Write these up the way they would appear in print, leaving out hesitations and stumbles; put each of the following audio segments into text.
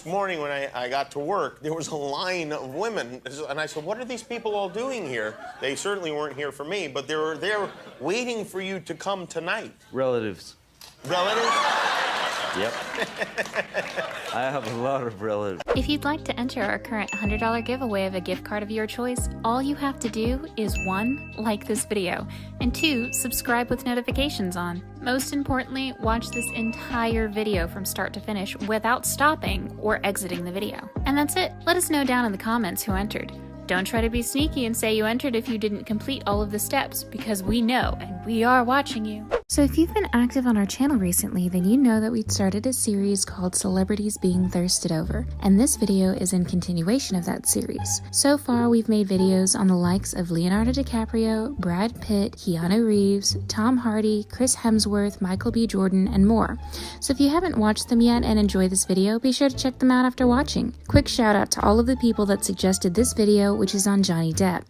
morning when I got to work, there was a line of women, and I said, what are these people all doing here? They certainly weren't here for me, but they were there waiting for you to come tonight. Relatives. Relatives? Yep. I have a lot of relatives. If you'd like to enter our current $100 giveaway of a gift card of your choice, all you have to do is 1. Like this video, and 2. Subscribe with notifications on. Most importantly, watch this entire video from start to finish without stopping or exiting the video. And that's it. Let us know down in the comments who entered. Don't try to be sneaky and say you entered if you didn't complete all of the steps, because we know and we are watching you. So if you've been active on our channel recently, then you know that we'd started a series called Celebrities Being Thirsted Over, and this video is in continuation of that series. So far, we've made videos on the likes of Leonardo DiCaprio, Brad Pitt, Keanu Reeves, Tom Hardy, Chris Hemsworth, Michael B. Jordan, and more. So if you haven't watched them yet and enjoy this video, be sure to check them out after watching. Quick shout out to all of the people that suggested this video, which is on Johnny Depp.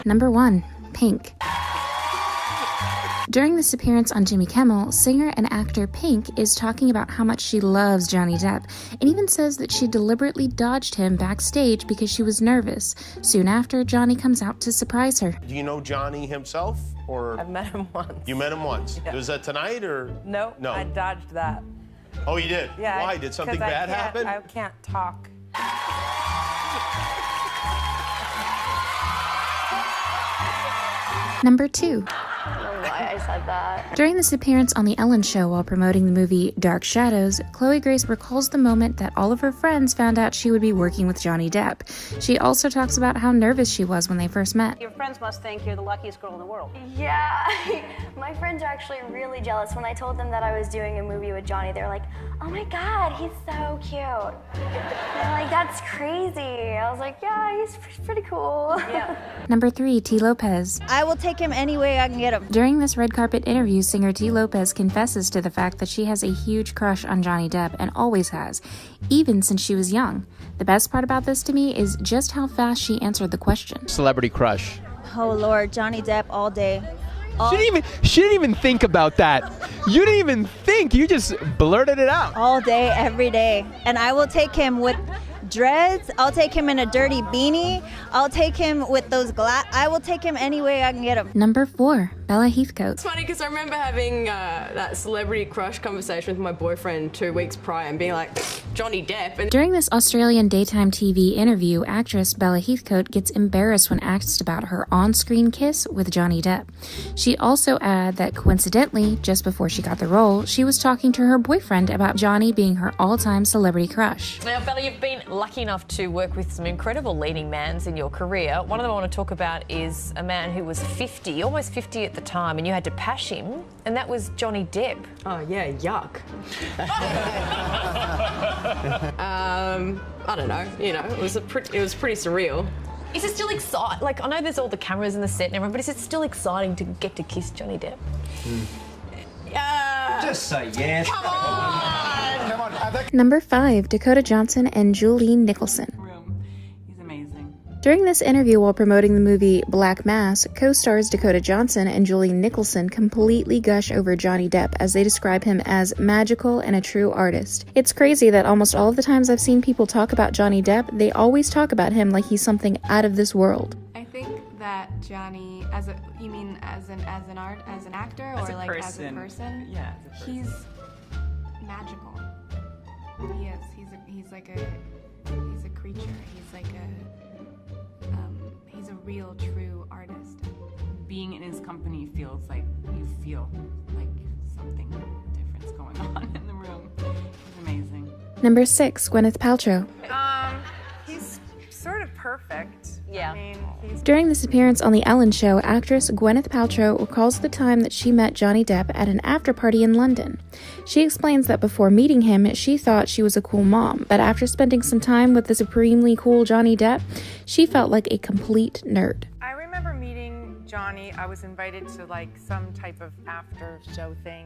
Number 1. Pink. During this appearance on Jimmy Kimmel, singer and actor Pink is talking about how much she loves Johnny Depp, and even says that she deliberately dodged him backstage because she was nervous. Soon after, Johnny comes out to surprise her. Do you know Johnny himself, or? I've met him once. You met him once? Yeah. Was that tonight, or? No, I dodged that. Oh, you did? Yeah. Why? Did something bad happen? I can't talk. Number 2. Why I said that. During this appearance on The Ellen Show while promoting the movie Dark Shadows, Chloe Grace recalls the moment that all of her friends found out she would be working with Johnny Depp. She also talks about how nervous she was when they first met. Your friends must think you're the luckiest girl in the world. Yeah, my friends are actually really jealous. When I told them that I was doing a movie with Johnny, they're like, oh my God, he's so cute. They're like, that's crazy. I was like, yeah, he's pretty cool. Yeah. Number 3, T. Lopez. I will take him any way I can get him. During this red carpet interview, singer T. Lopez confesses to the fact that she has a huge crush on Johnny Depp and always has, even since she was young. The best part about this to me is just how fast she answered the question. Celebrity crush. Oh Lord, Johnny Depp all day. She didn't even think about that. You didn't even think. You just blurted it out. All day, every day. And I will take him with dreads. I'll take him in a dirty beanie. I'll take him with those I will take him any way I can get him. Number 4, Bella Heathcote. It's funny because I remember having that celebrity crush conversation with my boyfriend 2 weeks prior and being like, Johnny Depp. And During this Australian daytime TV interview, actress Bella Heathcote gets embarrassed when asked about her on-screen kiss with Johnny Depp. She also added that coincidentally, just before she got the role, she was talking to her boyfriend about Johnny being her all-time celebrity crush. Now, Bella, you've been lucky enough to work with some incredible leading mans in your career. One of them I want to talk about is a man who was 50, almost 50 at the time, and you had to pash him, and that was Johnny Depp. oh yeah, yuck. I don't know. You know, it was pretty surreal. Is it still exciting? Like, I know there's all the cameras in the set and everything, but is it still exciting to get to kiss Johnny Depp? Just say yes. Come on! Come on. Number 5, Dakota Johnson and Julianne Nicholson. He's amazing. During this interview while promoting the movie Black Mass, co-stars Dakota Johnson and Julianne Nicholson completely gush over Johnny Depp as they describe him as magical and a true artist. It's crazy that almost all of the times I've seen people talk about Johnny Depp, they always talk about him like he's something out of this world. I think that Johnny, you mean as an actor, or like as a person? Yeah, as a person. He's magical. He is. He's a creature. He's like he's a real, true artist. Being in his company feels like you feel like something different's going on in the room. He's amazing. Number 6, Gwyneth Paltrow. He's sort of perfect. Yeah. I mean, he's During this appearance on The Ellen Show, actress Gwyneth Paltrow recalls the time that she met Johnny Depp at an after-party in London. She explains that before meeting him, she thought she was a cool mom, but after spending some time with the supremely cool Johnny Depp, she felt like a complete nerd. I remember meeting Johnny. I was invited to like some type of after show thing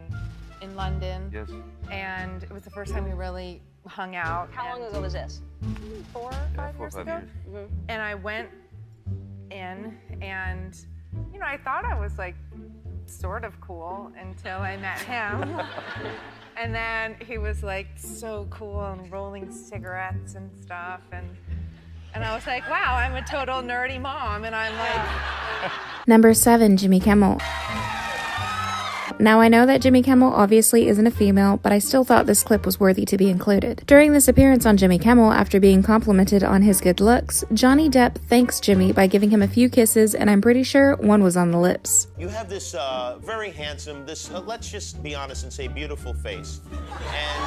in London. Yes. And it was the first time we really hung out. How long ago was this? 4 or 5 years ago. And I went in and, you know, I thought I was like sort of cool until I met him. And then he was like so cool and rolling cigarettes and stuff. And I was like, wow, I'm a total nerdy mom. And I'm like... Number 7, Jimmy Kimmel. Now, I know that Jimmy Kimmel obviously isn't a female, but I still thought this clip was worthy to be included. During this appearance on Jimmy Kimmel, after being complimented on his good looks, Johnny Depp thanks Jimmy by giving him a few kisses, and I'm pretty sure one was on the lips. You have this very handsome, let's just be honest and say beautiful face. And...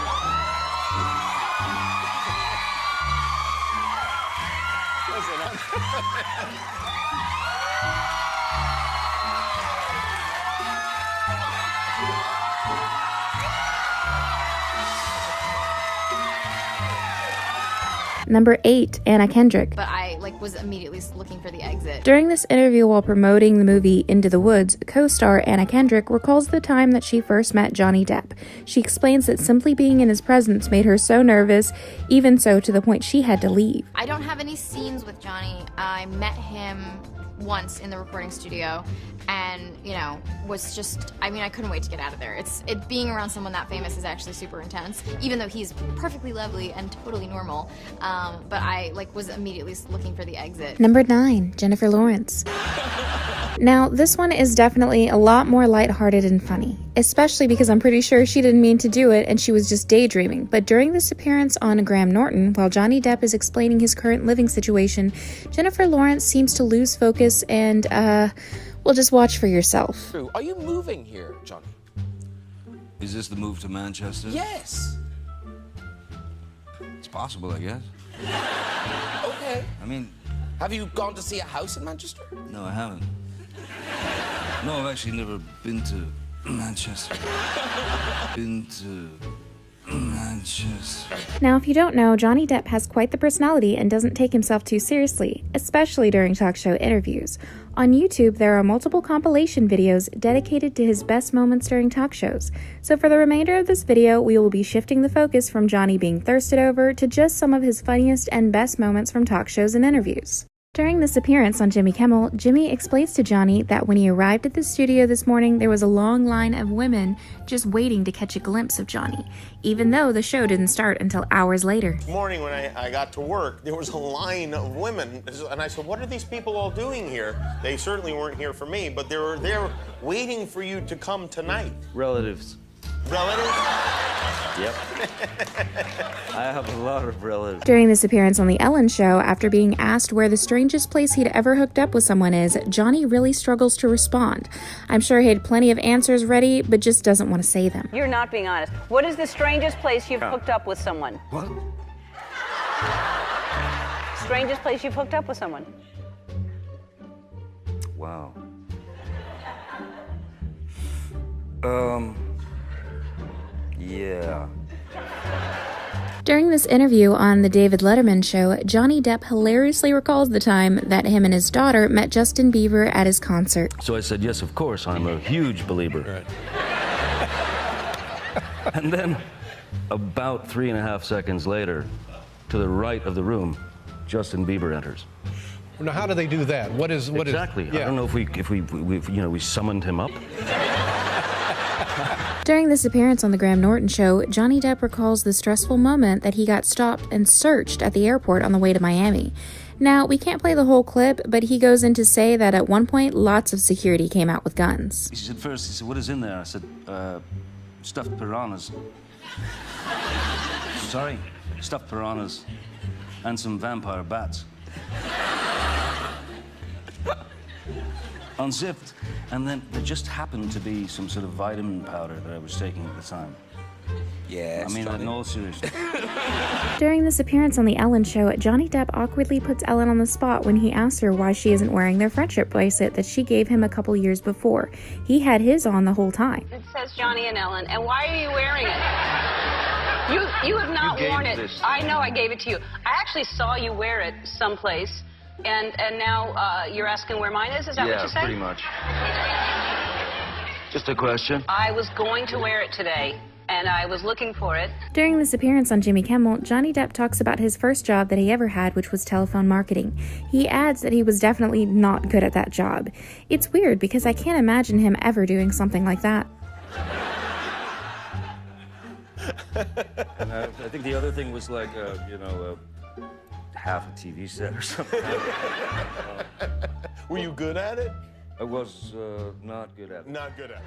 Number 8, Anna Kendrick. But I was immediately looking for the exit. During this interview while promoting the movie Into the Woods, co-star Anna Kendrick recalls the time that she first met Johnny Depp. She explains that simply being in his presence made her so nervous, even so to the point she had to leave. I don't have any scenes with Johnny. I met him once in the recording studio and, was just, I couldn't wait to get out of there. Being around someone that famous is actually super intense, even though he's perfectly lovely and totally normal. But I, was immediately looking for the exit. Number 9, Jennifer Lawrence. Now, this one is definitely a lot more lighthearted and funny, especially because I'm pretty sure she didn't mean to do it and she was just daydreaming. But during this appearance on Graham Norton, while Johnny Depp is explaining his current living situation, Jennifer Lawrence seems to lose focus and, well, just watch for yourself. Are you moving here, Johnny? Is this the move to Manchester? Yes. It's possible, I guess. Okay. I mean... Have you gone to see a house in Manchester? No, I haven't. No, I've actually never been to Manchester. Now, if you don't know, Johnny Depp has quite the personality and doesn't take himself too seriously, especially during talk show interviews. On YouTube, there are multiple compilation videos dedicated to his best moments during talk shows. So for the remainder of this video, we will be shifting the focus from Johnny being thirsted over to just some of his funniest and best moments from talk shows and interviews. During this appearance on Jimmy Kimmel, Jimmy explains to Johnny that when he arrived at the studio this morning, there was a long line of women just waiting to catch a glimpse of Johnny, even though the show didn't start until hours later. This morning when I got to work, there was a line of women, and I said, what are these people all doing here? They certainly weren't here for me, but they're waiting for you to come tonight. Relatives. Relatives? Yep. I have a lot of relatives. During this appearance on The Ellen Show, after being asked where the strangest place he'd ever hooked up with someone is, Johnny really struggles to respond. I'm sure he had plenty of answers ready, but just doesn't want to say them. You're not being honest. What is the strangest place you've hooked up with someone? What? Strangest place you've hooked up with someone? Wow. Yeah. During this interview on The David Letterman Show, Johnny Depp hilariously recalls the time that him and his daughter met Justin Bieber at his concert. So I said, yes, of course, I'm a huge believer. Right. And then, about 3.5 seconds later, to the right of the room, Justin Bieber enters. Now, how do they do that? What is exactly? Yeah. I don't know if we summoned him up. During this appearance on The Graham Norton Show, Johnny Depp recalls the stressful moment that he got stopped and searched at the airport on the way to Miami. Now, we can't play the whole clip, but he goes in to say that at one point, lots of security came out with guns. He said, what is in there? I said, stuffed piranhas. Sorry, stuffed piranhas and some vampire bats. Unzipped, and then there just happened to be some sort of vitamin powder that I was taking at the time. Yes, I mean, in all seriousness. During this appearance on The Ellen Show, Johnny Depp awkwardly puts Ellen on the spot when he asks her why she isn't wearing their friendship bracelet that she gave him a couple years before. He had his on the whole time. It says Johnny and Ellen, and why are you wearing it? You have not worn it. I know I gave it to you. I actually saw you wear it someplace. And now you're asking where mine is? Is that what you said? Yeah, pretty much. Just a question. I was going to wear it today, and I was looking for it. During this appearance on Jimmy Kimmel, Johnny Depp talks about his first job that he ever had, which was telephone marketing. He adds that he was definitely not good at that job. It's weird because I can't imagine him ever doing something like that. And I think the other thing was like, half a TV set or something. Were you good at it? I was not good at it. Not good at it.